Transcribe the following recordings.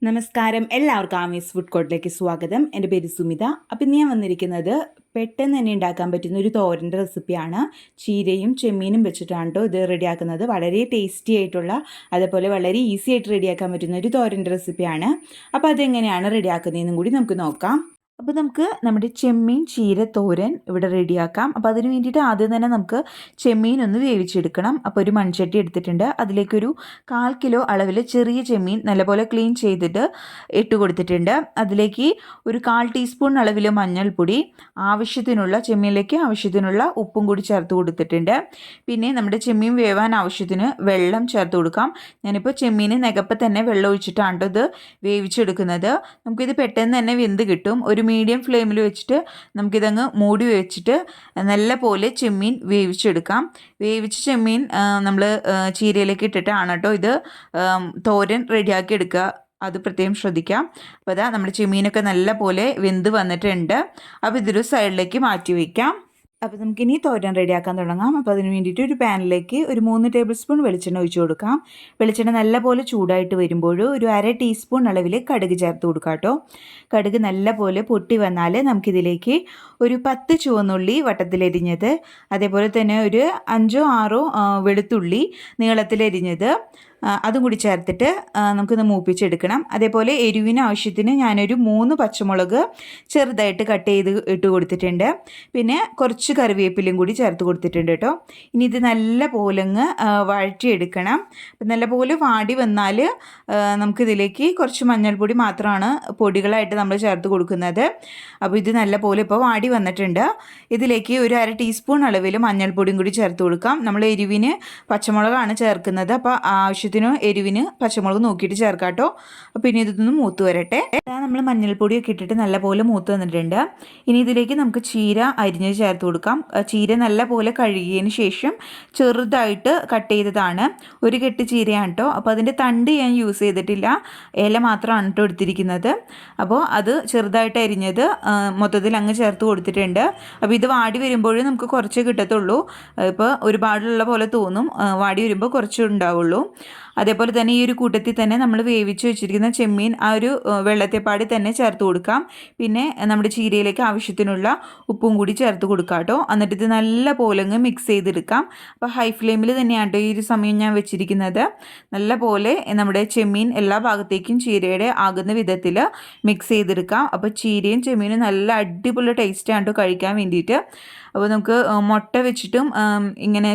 നമസ്കാരം, എല്ലാവർക്കും ആമീസ് ഫുഡ് കോർട്ടിലേക്ക് സ്വാഗതം. എൻ്റെ പേര് സുമിത. അപ്പം ഇന്ന് ഞാൻ വന്നിരിക്കുന്നത് പെട്ടെന്ന് തന്നെ ഉണ്ടാക്കാൻ പറ്റുന്ന ഒരു തോരൻ്റെ റെസിപ്പിയാണ്. ചീരയും ചെമ്മീനും വെച്ചിട്ടാണ് കേട്ടോ ഇത് റെഡിയാക്കുന്നത്. വളരെ ടേസ്റ്റി ആയിട്ടുള്ള, അതേപോലെ വളരെ ഈസി ആയിട്ട് റെഡിയാക്കാൻ പറ്റുന്ന ഒരു തോരൻ്റെ റെസിപ്പിയാണ്. അപ്പോൾ അതെങ്ങനെയാണ് റെഡിയാക്കുന്നതെന്നും കൂടി നമുക്ക് നോക്കാം. അപ്പോൾ നമുക്ക് നമ്മുടെ ചെമ്മീൻ ചീര തോരൻ ഇവിടെ റെഡിയാക്കാം. അപ്പോൾ അതിന് വേണ്ടിയിട്ട് ആദ്യം തന്നെ നമുക്ക് ചെമ്മീൻ ഒന്ന് വേവിച്ചെടുക്കണം. അപ്പോൾ ഒരു മൺചട്ടി എടുത്തിട്ടുണ്ട്. അതിലേക്കൊരു 1/4 കിലോ അളവിൽ ചെറിയ ചെമ്മീൻ നല്ലപോലെ ക്ലീൻ ചെയ്തിട്ട് ഇട്ട് കൊടുത്തിട്ടുണ്ട്. അതിലേക്ക് ഒരു 1/4 ടീസ്പൂൺ അളവിൽ മഞ്ഞൾപ്പൊടി, ചെമ്മീനിലേക്ക് ആവശ്യത്തിനുള്ള ഉപ്പും കൂടി ചേർത്ത് കൊടുത്തിട്ടുണ്ട്. പിന്നെ നമ്മുടെ ചെമ്മീൻ വേവാൻ ആവശ്യത്തിന് വെള്ളം ചേർത്ത് കൊടുക്കാം. ഞാനിപ്പോൾ ചെമ്മീൻ നികപ്പം തന്നെ വെള്ളം ഒഴിച്ചിട്ടാണ് ഇത് വേവിച്ചെടുക്കുന്നത്. നമുക്കിത് പെട്ടെന്ന് തന്നെ വെന്ത് കിട്ടും. ഒരു മീഡിയം ഫ്ലെയിമിൽ വെച്ചിട്ട് നമുക്കിതങ്ങ് മൂടി വെച്ചിട്ട് നല്ല പോലെ ചെമ്മീൻ വേവിച്ചെടുക്കാം. വേവിച്ച ചെമ്മീൻ നമ്മൾ ചീരയിലേക്ക് ഇട്ടിട്ടാണ് കേട്ടോ ഇത് തോരൻ റെഡിയാക്കി എടുക്കുക. അത് പ്രത്യേകം ശ്രദ്ധിക്കാം. അപ്പോൾ അതാ നമ്മുടെ ചെമ്മീനൊക്കെ നല്ല പോലെ വെന്ത് വന്നിട്ടുണ്ട്. അപ്പോൾ ഇതൊരു സൈഡിലേക്ക് മാറ്റി വയ്ക്കാം. അപ്പോൾ നമുക്കിനി തോരൻ റെഡിയാക്കാൻ തുടങ്ങാം. അപ്പോൾ അതിന് വേണ്ടിയിട്ട് ഒരു പാനിലേക്ക് ഒരു 3 ടേബിൾ സ്പൂൺ വെളിച്ചെണ്ണ ഒഴിച്ച് കൊടുക്കാം. വെളിച്ചെണ്ണ നല്ലപോലെ ചൂടായിട്ട് വരുമ്പോൾ ഒരു 1/2 ടീസ്പൂൺ അളവിൽ കടുക് ചേർത്ത് കൊടുക്കാം കേട്ടോ. കടുക് നല്ലപോലെ പൊട്ടി വന്നാൽ നമുക്കിതിലേക്ക് ഒരു 10 ചുവന്നുള്ളി വട്ടത്തിലരിഞ്ഞത്, അതേപോലെ തന്നെ ഒരു 5 6 വെളുത്തുള്ളി നീളത്തിലരിഞ്ഞത്, അതും കൂടി ചേർത്തിട്ട് നമുക്കിത് മൂപ്പിച്ചെടുക്കണം. അതേപോലെ എരിവിന് ആവശ്യത്തിന് ഞാനൊരു 3 പച്ചമുളക് ചെറുതായിട്ട് കട്ട് ചെയ്ത് ഇട്ട് കൊടുത്തിട്ടുണ്ട്. പിന്നെ കുറച്ച് കറിവേപ്പിലയും കൂടി ചേർത്ത് കൊടുത്തിട്ടുണ്ട് കേട്ടോ. ഇനി ഇത് നല്ല പോലെ വഴറ്റിയെടുക്കണം. അപ്പം നല്ല പോലെ വാടി വന്നാൽ നമുക്കിതിലേക്ക് കുറച്ച് മഞ്ഞൾപ്പൊടി മാത്രമാണ് പൊടികളായിട്ട് നമ്മൾ ചേർത്ത് കൊടുക്കുന്നത്. അപ്പോൾ ഇത് നല്ല പോലെ ഇപ്പോൾ വാടി വന്നിട്ടുണ്ട്. ഇതിലേക്ക് ഒരു 1/2 ടീസ്പൂൺ അളവിൽ മഞ്ഞൾപ്പൊടിയും കൂടി ചേർത്ത് കൊടുക്കാം. നമ്മൾ എരിവിന് പച്ചമുളകാണ് ചേർക്കുന്നത്. അപ്പോൾ ആവശ്യത്തിന് എരിവിന് പച്ചമുളക് നോക്കിയിട്ട് ചേർക്കാം കേട്ടോ. അപ്പോൾ ഇനി ഇതൊന്ന് മൂത്ത് വരട്ടെ. നമ്മൾ മഞ്ഞൾപ്പൊടിയൊക്കെ ഇട്ടിട്ട് നല്ല പോലെ മൂത്ത് വന്നിട്ടുണ്ട്. ഇനി ഇതിലേക്ക് നമുക്ക് ചീര അരിഞ്ഞ് ചേർത്ത് കൊടുക്കാം. ചീര നല്ല പോലെ കഴുകിയതിന് ശേഷം ചെറുതായിട്ട് കട്ട് ചെയ്തതാണ്. ഒരു കെട്ട് ചീരയാണ് കേട്ടോ. അപ്പോൾ അതിൻ്റെ തണ്ട് ഞാൻ യൂസ് ചെയ്തിട്ടില്ല, ഇല മാത്രമാണ് കേട്ടോ എടുത്തിരിക്കുന്നത്. അപ്പോൾ അത് ചെറുതായിട്ട് അരിഞ്ഞത് മൊത്തത്തിൽ അങ്ങ് ചേർത്ത് കൊടുത്തിട്ടുണ്ട്. അപ്പോൾ ഇത് വാടി വരുമ്പോഴും നമുക്ക് കുറച്ച് കിട്ടത്തുള്ളൂ. ഇപ്പോൾ ഒരുപാടുള്ള പോലെ തോന്നും, വാടി വരുമ്പോൾ കുറച്ച് ഉണ്ടാവുള്ളൂ. അതേപോലെ തന്നെ ഈ ഒരു കൂട്ടത്തിൽ തന്നെ നമ്മൾ വേവിച്ച് വെച്ചിരിക്കുന്ന ചെമ്മീൻ ആ ഒരു വെള്ളത്തെപ്പാടി തന്നെ ചേർത്ത് കൊടുക്കാം. പിന്നെ നമ്മുടെ ചീരയിലേക്ക് ആവശ്യത്തിനുള്ള ഉപ്പും കൂടി ചേർത്ത് കൊടുക്കാം കേട്ടോ. എന്നിട്ട് ഇത് നല്ല പോലെ മിക്സ് ചെയ്തെടുക്കാം. അപ്പോൾ ഹൈ ഫ്ലെയിമിൽ തന്നെയാണ് ഈ ഒരു സമയം ഞാൻ വെച്ചിരിക്കുന്നത്. നല്ല പോലെ നമ്മുടെ ചെമ്മീൻ എല്ലാ ഭാഗത്തേക്കും ചീരയുടെ ആകുന്ന വിധത്തിൽ മിക്സ് ചെയ്തെടുക്കാം. അപ്പോൾ ചീരയും ചെമ്മീനും നല്ല അടിപൊളി ടേസ്റ്റാണ് കേട്ടോ കഴിക്കാൻ വേണ്ടിയിട്ട്. അപ്പോൾ നമുക്ക് മുട്ട വെച്ചിട്ടും ഇങ്ങനെ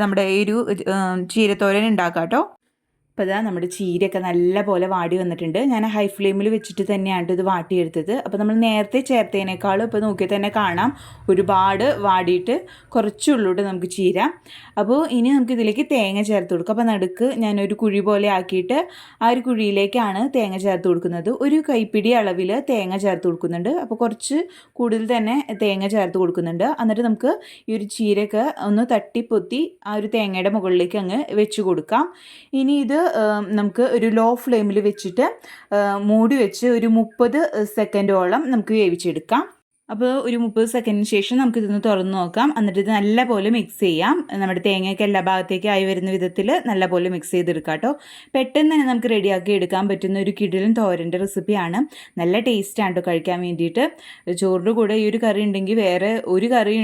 നമ്മുടെ ഈ ഒരു ചീരത്തോരൻ ഉണ്ടാക്കാം കേട്ടോ. അപ്പോൾ ഇതാ നമ്മുടെ ചീരയൊക്കെ നല്ല പോലെ വാടി വന്നിട്ടുണ്ട്. ഞാൻ ഹൈ ഫ്ലെയിമിൽ വെച്ചിട്ട് തന്നെയാണ് ഇത് വാട്ടിയെടുത്തത്. അപ്പോൾ നമ്മൾ നേരത്തെ ചേർത്തതിനേക്കാളും ഇപ്പോൾ നോക്കി തന്നെ കാണാം ഒരുപാട് വാടിയിട്ട് കുറച്ചുള്ളൂട്ട് നമുക്ക് ചീര. അപ്പോൾ ഇനി നമുക്ക് ഇതിലേക്ക് തേങ്ങ ചേർത്ത് കൊടുക്കാം. അപ്പോൾ നടുക്ക് ഞാനൊരു കുഴി പോലെ ആക്കിയിട്ട് ആ ഒരു കുഴിയിലേക്കാണ് തേങ്ങ ചേർത്ത് കൊടുക്കുന്നത്. ഒരു കൈപ്പിടി അളവിൽ തേങ്ങ ചേർത്ത് കൊടുക്കുന്നുണ്ട്. അപ്പോൾ കുറച്ച് കൂടുതൽ തന്നെ തേങ്ങ ചേർത്ത് കൊടുക്കുന്നുണ്ട്. എന്നിട്ട് നമുക്ക് ഈ ഒരു ചീരയൊക്കെ ഒന്ന് തട്ടിപ്പൊത്തി ആ ഒരു തേങ്ങയുടെ മുകളിലേക്ക് അങ്ങ് വെച്ച് കൊടുക്കാം. ഇനി ഇത് നമുക്ക് ഒരു ലോ ഫ്ലെയിമിൽ വെച്ചിട്ട് മൂടി വെച്ച് ഒരു 30 സെക്കൻഡോളം നമുക്ക് വേവിച്ചെടുക്കാം. അപ്പോൾ ഒരു 30 സെക്കൻഡിന് ശേഷം നമുക്കിതൊന്ന് തുറന്ന് നോക്കാം. എന്നിട്ട് ഇത് നല്ല പോലെ മിക്സ് ചെയ്യാം. നമ്മുടെ തേങ്ങയൊക്കെ എല്ലാ ഭാഗത്തേക്കും ആയി വരുന്ന വിധത്തിൽ നല്ല പോലെ മിക്സ് ചെയ്തെടുക്കാം കേട്ടോ. പെട്ടെന്ന് തന്നെ നമുക്ക് റെഡിയാക്കി എടുക്കാൻ പറ്റുന്ന ഒരു കിടിലൻ തോരൻ്റെ റെസിപ്പിയാണ്. നല്ല ടേസ്റ്റാണ് കേട്ടോ കഴിക്കാൻ വേണ്ടിയിട്ട്. ചോറിൻ്റെ കൂടെ ഈ ഒരു കറി ഉണ്ടെങ്കിൽ വേറെ ഒരു കറി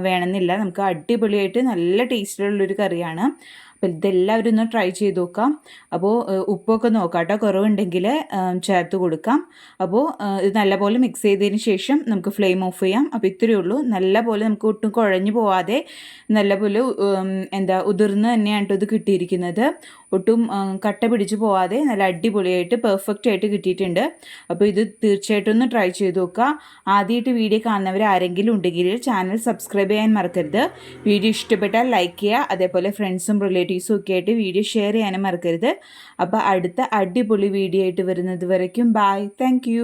വേണമെന്നില്ല. നമുക്ക് അടിപൊളിയായിട്ട് നല്ല ടേസ്റ്റിലുള്ളൊരു കറിയാണ്. അപ്പോൾ ഇതെല്ലാവരും ഒന്ന് ട്രൈ ചെയ്ത് നോക്കാം. അപ്പോൾ ഉപ്പൊക്കെ നോക്കാം കേട്ടോ, കുറവുണ്ടെങ്കിൽ ചേർത്ത് കൊടുക്കാം. അപ്പോൾ ഇത് നല്ലപോലെ മിക്സ് ചെയ്തതിന് ശേഷം നമുക്ക് ഫ്ലെയിം ഓഫ് ചെയ്യാം. അപ്പോൾ ഇത്രയേ ഉള്ളൂ. നല്ലപോലെ നമുക്ക് ഒട്ടും കുഴഞ്ഞു പോവാതെ നല്ലപോലെ ഉതിർന്ന് തന്നെയാണ് ഇത് കിട്ടിയിരിക്കുന്നത്. ഒട്ടും കട്ട പിടിച്ച് പോവാതെ നല്ല അടിപൊളിയായിട്ട് പെർഫെക്റ്റ് ആയിട്ട് കിട്ടിയിട്ടുണ്ട്. അപ്പോൾ ഇത് തീർച്ചയായിട്ടും ഒന്ന് ട്രൈ ചെയ്ത് നോക്കുക. ആദ്യമായിട്ട് വീഡിയോ കാണുന്നവർ ആരെങ്കിലും ഉണ്ടെങ്കിൽ ചാനൽ സബ്സ്ക്രൈബ് ചെയ്യാൻ മറക്കരുത്. വീഡിയോ ഇഷ്ടപ്പെട്ടാൽ ലൈക്ക് ചെയ്യുക. അതേപോലെ ഫ്രണ്ട്സും റിലേറ്റീവ്സും ഒക്കെ ആയിട്ട് വീഡിയോ ഷെയർ ചെയ്യാനും മറക്കരുത്. അപ്പോൾ അടുത്ത അടിപൊളി വീഡിയോ ആയിട്ട് വരുന്നത് വരയ്ക്കും ബൈ. താങ്ക്